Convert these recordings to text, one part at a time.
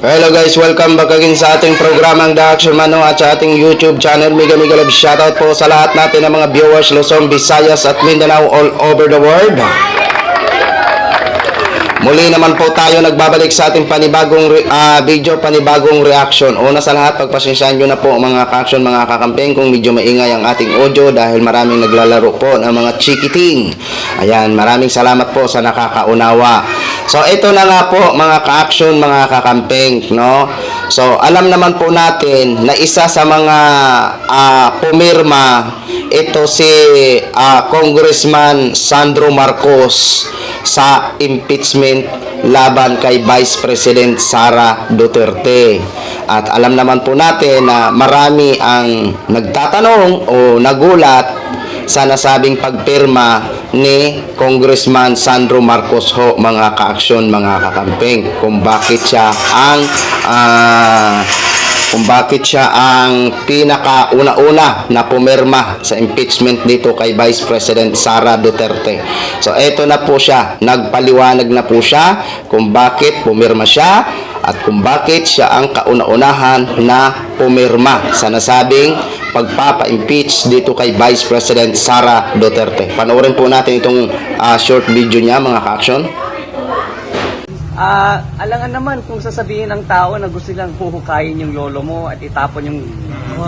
Hello guys, welcome back again sa ating programang The Action Man at sa ating YouTube channel. Mega love shoutout po sa lahat natin ng mga viewers Luzon, Visayas at Mindanao all over the world. Muli naman po tayo nagbabalik sa ating panibagong video, panibagong reaction. Una sa lahat, pagpasensyahan nyo na po mga ka-action, mga kakampeng kung medyo maingay ang ating audio dahil maraming naglalaro po ng mga chikiting. Ayan, maraming salamat po sa nakakaunawa. So, ito na nga po mga ka-action, mga kakampeng, no? So, alam naman po natin na isa sa mga pumirma, ito si Congressman Sandro Marcos sa impeachment laban kay Vice President Sara Duterte. At alam naman po natin na marami ang nagtatanong o nagulat sa nasabing pagpirma ni Congressman Sandro Marcos ho, mga ka-aksyon, mga kakampeng, kung bakit siya ang pinakauna-una na pumirma sa impeachment dito kay Vice President Sara Duterte. So, eto na po siya. Nagpaliwanag na po siya kung bakit pumirma siya at kung bakit siya ang kauna-unahan na pumirma sa nasabing pagpapa-impeach dito kay Vice President Sara Duterte. Panoorin po natin itong short video niya, mga ka-action. Alangan naman kung sasabihin ng tao na gusto nilang huhukayin yung lolo mo at itapon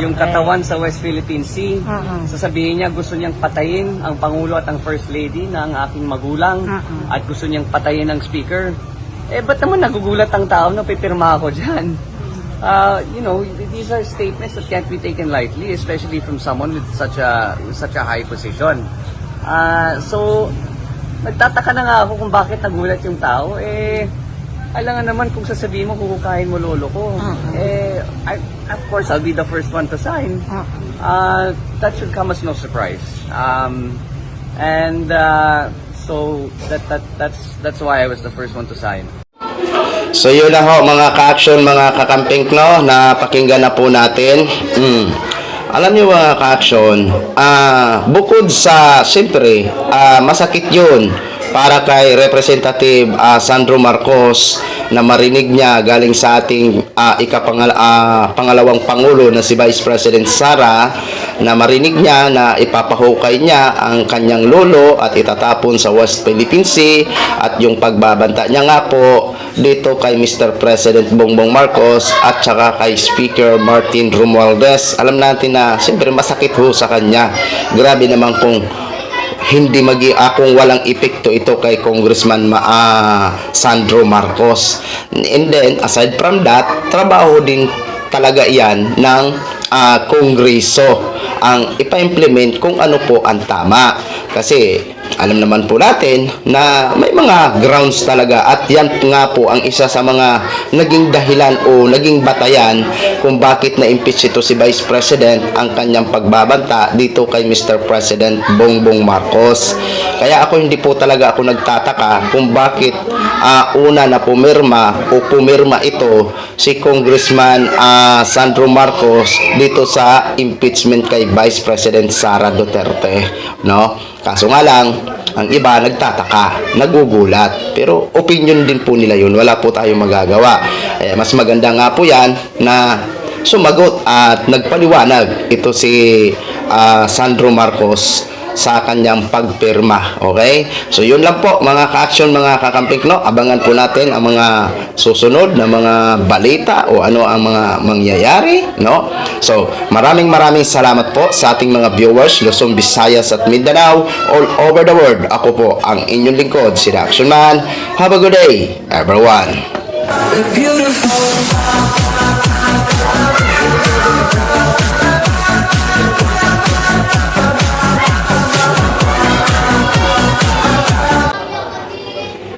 yung katawan sa West Philippine Sea. Sasabihin niya gusto niyang patayin ang Pangulo at ang First Lady na ang aking magulang at gusto niyang patayin ang Speaker. Ba't naman nagugulat ang tao na pipirma ako dyan? These are statements that can't be taken lightly, especially from someone with such a high position. So, nagtataka na nga ako kung bakit nagulat yung tao. Alangan naman kung sasabihin mo, huhukayin mo lolo ko. Of course, I'll be the first one to sign. That should come as no surprise. So that's why I was the first one to sign. So yun na ho mga ka-action, mga kakamping, no, na pakinggan na po natin. Alam niyo mga ka-action, bukod sa, siyempre, masakit yun para kay Representative Sandro Marcos na marinig niya galing sa ating pangalawang Pangulo na si Vice President Sara, na marinig niya na ipapahukay niya ang kanyang lolo at itatapon sa West Philippine Sea at yung pagbabanta niya nga po dito kay Mr. President Bongbong Marcos at saka kay Speaker Martin Romualdez. Alam natin na siyempre masakit ho sa kanya. Grabe naman kung hindi kung walang epekto ito kay Congressman Sandro Marcos. And then, aside from that, trabaho din talaga yan ng Kongreso ang ipa-implement kung ano po ang tama. Kasi alam naman po natin na may mga grounds talaga at yan nga po ang isa sa mga naging dahilan o naging batayan kung bakit na-impeach ito si Vice President ang kanyang pagbabanta dito kay Mr. President Bongbong Marcos. Kaya hindi po talaga ako nagtataka kung bakit una na pumirma ito si Congressman Sandro Marcos dito sa impeachment kay Vice President Sara Duterte, no? Kaso nga lang, ang iba nagtataka, nagugulat. Pero opinion din po nila yun. Wala po tayong magagawa. Mas maganda nga po yan na sumagot at nagpaliwanag ito si Sandro Marcos sa kanyang pagpirma. Okay? So, yun lang po mga ka-action, mga kakamping, no? Abangan po natin ang mga susunod na mga balita o ano ang mga mangyayari, no? So, maraming salamat po sa ating mga viewers, Luzon, Visayas at Mindanao all over the world. Ako po ang inyong lingkod, si The Action Man. Have a good day, everyone.